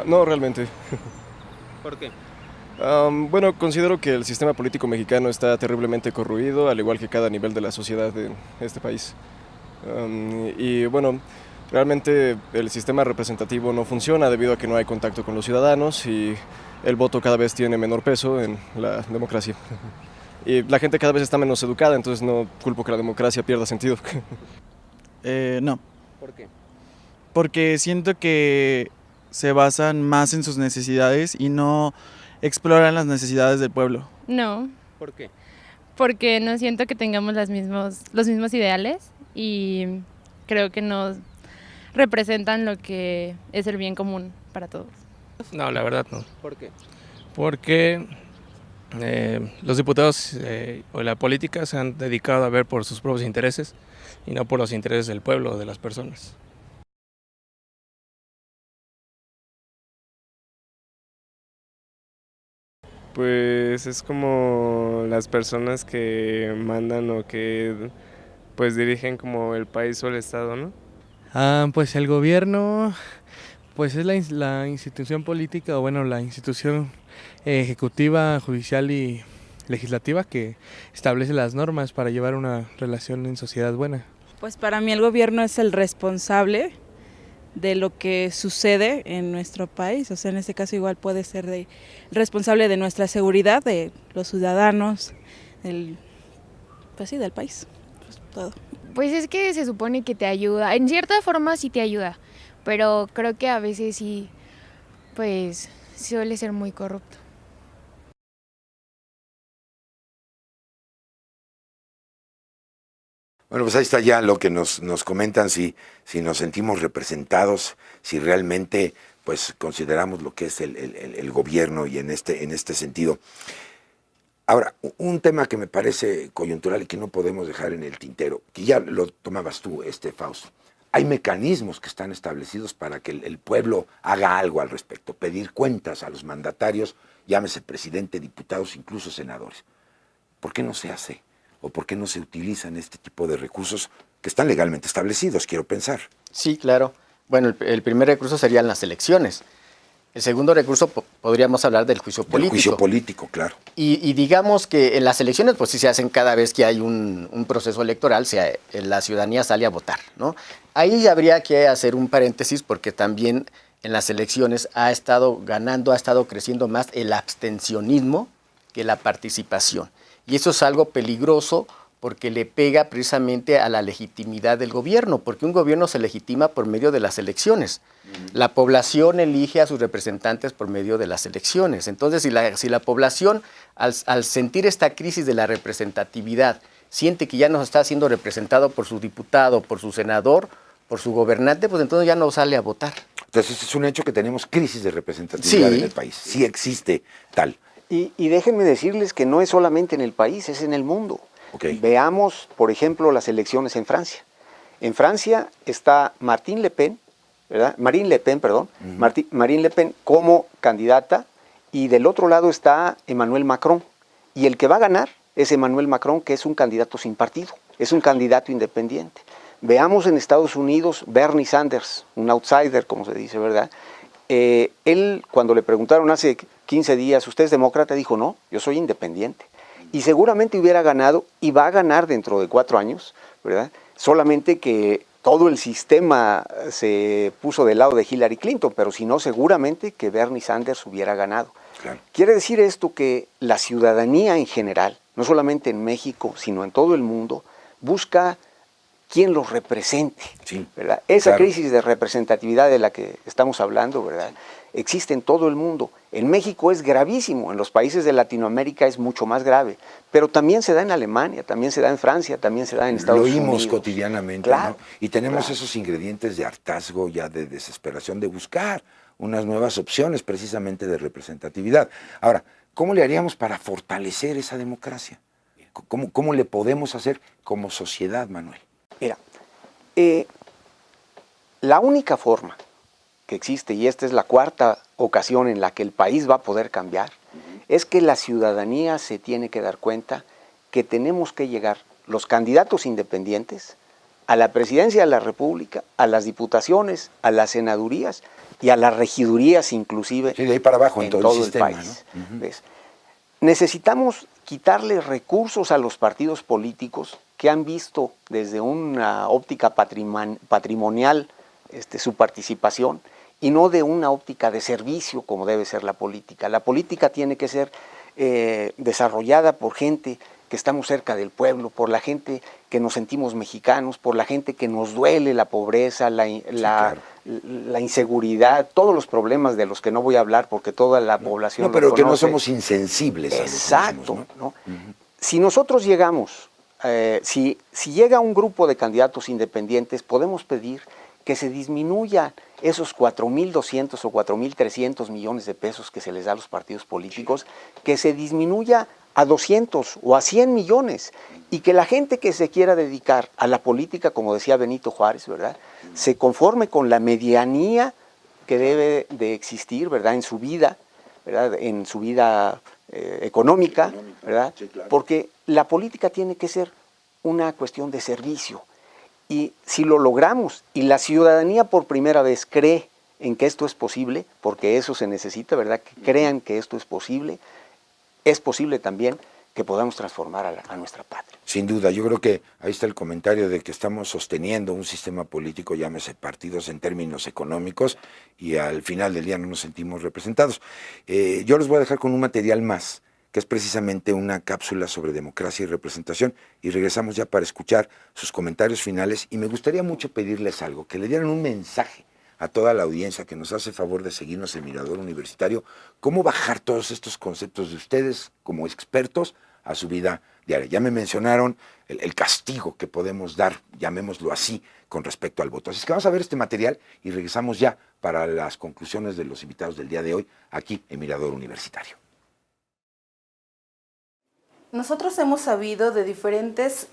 No, realmente. ¿Por qué? Bueno, considero que el sistema político mexicano está terriblemente corroído, al igual que cada nivel de la sociedad de este país. Y bueno, realmente el sistema representativo no funciona debido a que no hay contacto con los ciudadanos y el voto cada vez tiene menor peso en la democracia. Y la gente cada vez está menos educada, entonces no culpo que la democracia pierda sentido. No. ¿Por qué? Porque siento que se basan más en sus necesidades y no exploran las necesidades del pueblo. No. ¿Por qué? Porque no siento que tengamos los mismos ideales y creo que no representan lo que es el bien común para todos. No, la verdad no. ¿Por qué? Porque los diputados o la política se han dedicado a ver por sus propios intereses y no por los intereses del pueblo o de las personas. Pues es como las personas que mandan o que pues dirigen como el país o el estado, ¿no? Pues el gobierno pues es la institución política o bueno, la institución ejecutiva, judicial y legislativa que establece las normas para llevar una relación en sociedad buena. Pues para mí el gobierno es el responsable de lo que sucede en nuestro país, o sea, en este caso igual puede ser responsable de nuestra seguridad, de los ciudadanos, pues sí, del país, pues todo. Pues es que se supone que te ayuda, en cierta forma sí te ayuda, pero creo que a veces sí, pues suele ser muy corrupto. Bueno, pues ahí está ya lo que nos comentan, si nos sentimos representados, si realmente pues consideramos lo que es el gobierno y en este sentido. Ahora, un tema que me parece coyuntural y que no podemos dejar en el tintero, que ya lo tomabas tú, Fausto. Hay mecanismos que están establecidos para que el pueblo haga algo al respecto, pedir cuentas a los mandatarios, llámese presidente, diputados, incluso senadores. ¿Por qué no se hace? ¿O por qué no se utilizan este tipo de recursos que están legalmente establecidos, quiero pensar? Sí, claro. Bueno, el primer recurso serían las elecciones. El segundo recurso podríamos hablar del juicio político. El juicio político, claro. Y digamos que en las elecciones, pues sí se hacen cada vez que hay un proceso electoral, la ciudadanía sale a votar, ¿no? Ahí habría que hacer un paréntesis porque también en las elecciones ha estado creciendo más el abstencionismo que la participación. Y eso es algo peligroso porque le pega precisamente a la legitimidad del gobierno, porque un gobierno se legitima por medio de las elecciones. La población elige a sus representantes por medio de las elecciones. Entonces, si la población, al sentir esta crisis de la representatividad, siente que ya no está siendo representado por su diputado, por su senador, por su gobernante, pues entonces ya no sale a votar. Entonces, es un hecho que tenemos crisis de representatividad en el país. Sí existe tal. Y déjenme decirles que no es solamente en el país, es en el mundo. Okay. Veamos, por ejemplo, las elecciones en Francia. En Francia está Marine Le Pen, como candidata, y del otro lado está Emmanuel Macron. Y el que va a ganar es Emmanuel Macron, que es un candidato sin partido, es un candidato independiente. Veamos en Estados Unidos Bernie Sanders, un outsider, como se dice, ¿verdad? Él, cuando le preguntaron hace 15 días, ¿usted es demócrata? Dijo, no, yo soy independiente. Y seguramente hubiera ganado, y va a ganar dentro de 4 años, ¿verdad? Solamente que todo el sistema se puso del lado de Hillary Clinton, pero si no, seguramente que Bernie Sanders hubiera ganado. Claro. Quiere decir esto que la ciudadanía en general, no solamente en México, sino en todo el mundo, busca quien los represente. Sí, ¿verdad? Esa claro. crisis de representatividad de la que estamos hablando, ¿verdad?, existe en todo el mundo. En México es gravísimo, en los países de Latinoamérica es mucho más grave, pero también se da en Alemania, también se da en Francia, también se da en Estados Unidos. Lo oímos cotidianamente, Claro, ¿no? Y tenemos claro. esos ingredientes de hartazgo, ya de desesperación, de buscar unas nuevas opciones precisamente de representatividad. Ahora, ¿cómo le haríamos para fortalecer esa democracia? ¿Cómo le podemos hacer como sociedad, Manuel? Mira, la única forma que existe, y esta es la cuarta ocasión en la que el país va a poder cambiar, es que la ciudadanía se tiene que dar cuenta que tenemos que llegar, los candidatos independientes, a la presidencia de la República, a las diputaciones, a las senadurías y a las regidurías inclusive. Sí, de ahí para abajo en todo el sistema, país. ¿no? ¿Ves? Necesitamos quitarle recursos a los partidos políticos que han visto desde una óptica patrimonial su participación y no de una óptica de servicio como debe ser la política. La política tiene que ser desarrollada por gente que estamos cerca del pueblo, por la gente que nos sentimos mexicanos, por la gente que nos duele la pobreza, la inseguridad, todos los problemas de los que no voy a hablar porque toda la población No, pero los que no conoce. somos insensibles a los Exacto, mismos, ¿no? Si nosotros llegamos, si llega un grupo de candidatos independientes, podemos pedir que se disminuya esos 4.200 o 4.300 millones de pesos que se les da a los partidos políticos, que se disminuya a 200 o a 100 millones y que la gente que se quiera dedicar a la política, como decía Benito Juárez, ¿verdad?, se conforme con la medianía que debe de existir, ¿verdad?, en su vida, ¿verdad?, en su vida económica, ¿verdad?, porque la política tiene que ser una cuestión de servicio. Y si lo logramos y la ciudadanía por primera vez cree en que esto es posible, porque eso se necesita, ¿verdad?, que crean que esto es posible también que podamos transformar a nuestra patria. Sin duda, yo creo que ahí está el comentario de que estamos sosteniendo un sistema político, llámese partidos en términos económicos, y al final del día no nos sentimos representados. Yo les voy a dejar con un material más, que es precisamente una cápsula sobre democracia y representación, y regresamos ya para escuchar sus comentarios finales, y me gustaría mucho pedirles algo, que le dieran un mensaje a toda la audiencia que nos hace favor de seguirnos en Mirador Universitario, cómo bajar todos estos conceptos de ustedes como expertos a su vida diaria. Ya me mencionaron el castigo que podemos dar, llamémoslo así, con respecto al voto. Así es que vamos a ver este material y regresamos ya para las conclusiones de los invitados del día de hoy, aquí en Mirador Universitario. Nosotros hemos sabido de diferentes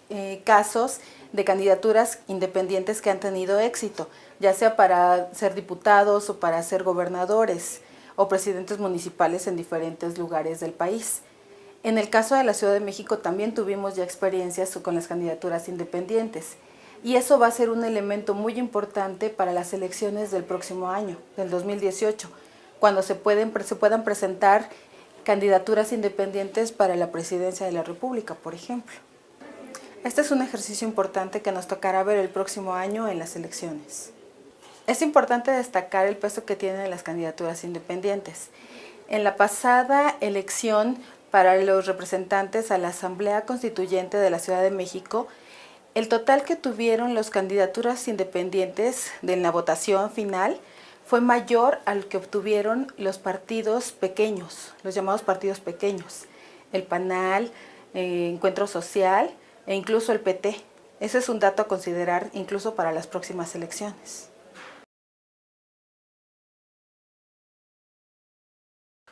casos de candidaturas independientes que han tenido éxito, ya sea para ser diputados o para ser gobernadores o presidentes municipales en diferentes lugares del país. En el caso de la Ciudad de México también tuvimos ya experiencias con las candidaturas independientes y eso va a ser un elemento muy importante para las elecciones del próximo año, del 2018, cuando se puedan presentar candidaturas independientes para la presidencia de la República, por ejemplo. Este es un ejercicio importante que nos tocará ver el próximo año en las elecciones. Es importante destacar el peso que tienen las candidaturas independientes. En la pasada elección para los representantes a la Asamblea Constituyente de la Ciudad de México, el total que tuvieron las candidaturas independientes en la votación final fue mayor al que obtuvieron los partidos pequeños, los llamados partidos pequeños, el PANAL, Encuentro Social e incluso el PT. Ese es un dato a considerar incluso para las próximas elecciones.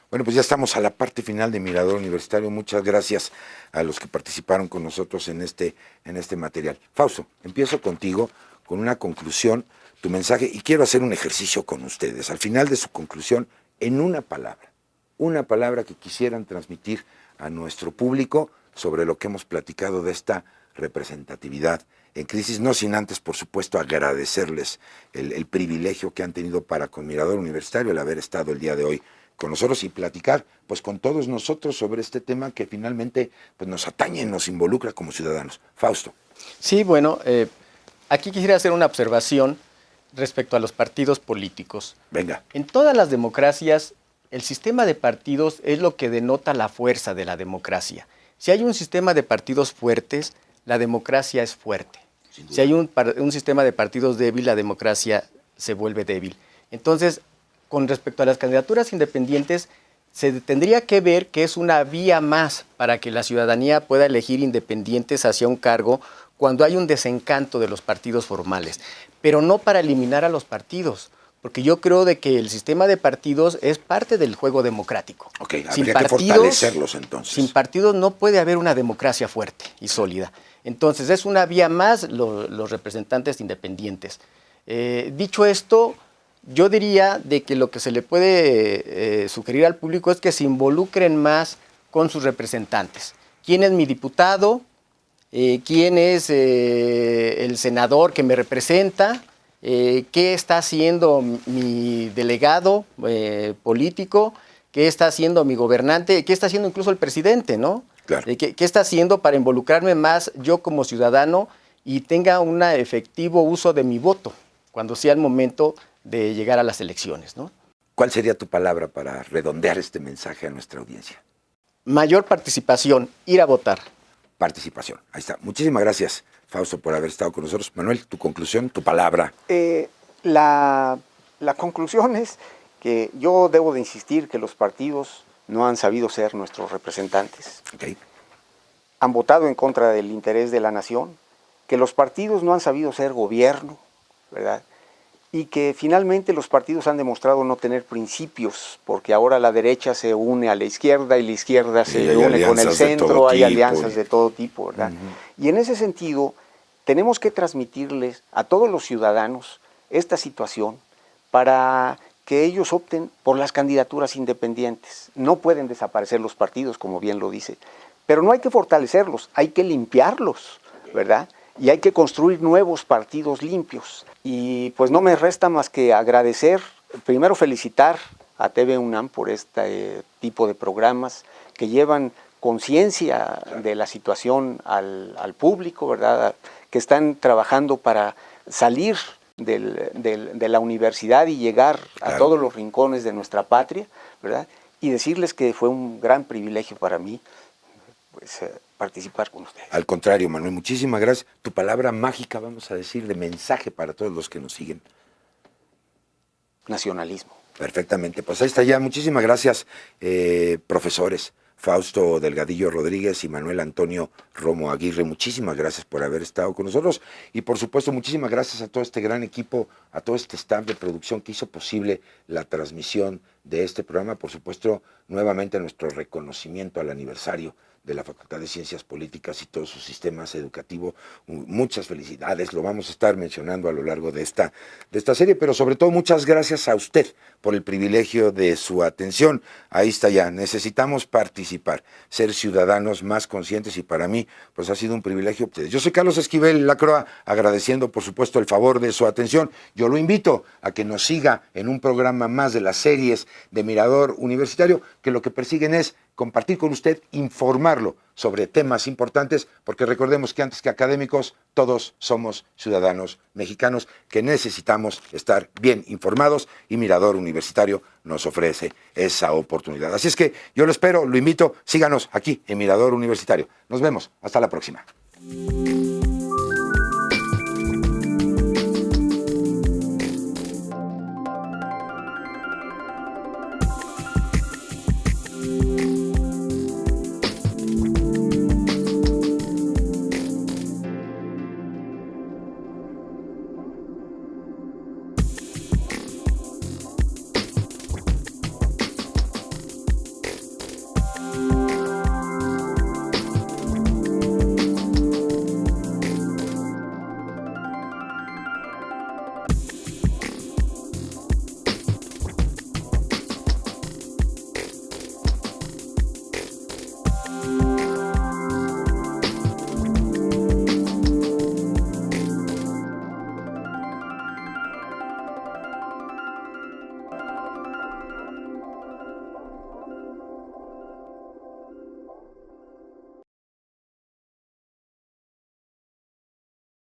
Bueno, pues ya estamos a la parte final de Mirador Universitario. Muchas gracias a los que participaron con nosotros en este material. Fausto, empiezo contigo con una conclusión, tu mensaje, y quiero hacer un ejercicio con ustedes. Al final de su conclusión, en una palabra que quisieran transmitir a nuestro público sobre lo que hemos platicado de esta representatividad en crisis, no sin antes, por supuesto, agradecerles el privilegio que han tenido para con Mirador Universitario, el haber estado el día de hoy con nosotros y platicar pues con todos nosotros sobre este tema que finalmente pues nos atañe, nos involucra como ciudadanos. Fausto. Sí, bueno, aquí quisiera hacer una observación respecto a los partidos políticos. Venga. En todas las democracias, el sistema de partidos es lo que denota la fuerza de la democracia. Si hay un sistema de partidos fuertes, la democracia es fuerte. Si hay un sistema de partidos débil, la democracia se vuelve débil. Entonces, con respecto a las candidaturas independientes, se tendría que ver que es una vía más para que la ciudadanía pueda elegir independientes hacia un cargo cuando hay un desencanto de los partidos formales, pero no para eliminar a los partidos, porque yo creo de que el sistema de partidos es parte del juego democrático. Ok, habría que fortalecerlos entonces. Sin partidos no puede haber una democracia fuerte y sólida. Entonces es una vía más los representantes independientes. Dicho esto, yo diría de que lo que se le puede sugerir al público es que se involucren más con sus representantes. ¿Quién es mi diputado? ¿Quién es el senador que me representa? ¿Qué está haciendo mi delegado político? ¿Qué está haciendo mi gobernante? ¿Qué está haciendo incluso el presidente, no? Claro. ¿Qué está haciendo para involucrarme más yo como ciudadano y tenga un efectivo uso de mi voto cuando sea el momento de llegar a las elecciones, ¿no? ¿Cuál sería tu palabra para redondear este mensaje a nuestra audiencia? Mayor participación, ir a votar. Participación, ahí está. Muchísimas gracias, Fausto, por haber estado con nosotros. Manuel, tu conclusión, tu palabra. La conclusión es que yo debo de insistir que los partidos no han sabido ser nuestros representantes. Okay. Han votado en contra del interés de la nación, que los partidos no han sabido ser gobierno, ¿verdad? Y que finalmente los partidos han demostrado no tener principios, porque ahora la derecha se une a la izquierda y la izquierda se une con el centro, hay alianzas de todo tipo, ¿verdad? Y en ese sentido, tenemos que transmitirles a todos los ciudadanos esta situación para que ellos opten por las candidaturas independientes. No pueden desaparecer los partidos, como bien lo dice, pero no hay que fortalecerlos, hay que limpiarlos, ¿verdad? Y hay que construir nuevos partidos limpios. Y pues no me resta más que agradecer, primero felicitar a TV UNAM por este tipo de programas que llevan conciencia de la situación al público, ¿verdad? Que están trabajando para salir de la universidad y llegar a todos los rincones de nuestra patria, ¿verdad? Y decirles que fue un gran privilegio para mí pues, participar con ustedes. Al contrario, Manuel, muchísimas gracias. Tu palabra mágica, vamos a decir, de mensaje para todos los que nos siguen. Nacionalismo. Perfectamente, pues ahí está ya. Muchísimas gracias, profesores. Fausto Delgadillo Rodríguez y Manuel Antonio Romo Aguirre, muchísimas gracias por haber estado con nosotros y por supuesto muchísimas gracias a todo este gran equipo, a todo este staff de producción que hizo posible la transmisión de este programa. Por supuesto, nuevamente nuestro reconocimiento al aniversario de la Facultad de Ciencias Políticas y todo su sistema educativo. Muchas felicidades, lo vamos a estar mencionando a lo largo de esta serie, pero sobre todo muchas gracias a usted por el privilegio de su atención. Ahí está ya, necesitamos participar, ser ciudadanos más conscientes y para mí pues ha sido un privilegio. Yo soy Carlos Esquivel Lacroa, agradeciendo por supuesto el favor de su atención. Yo lo invito a que nos siga en un programa más de las series de Mirador Universitario, que lo que persiguen es compartir con usted, informarlo sobre temas importantes, porque recordemos que antes que académicos, todos somos ciudadanos mexicanos que necesitamos estar bien informados y Mirador Universitario nos ofrece esa oportunidad. Así es que yo lo espero, lo invito, síganos aquí en Mirador Universitario. Nos vemos, hasta la próxima.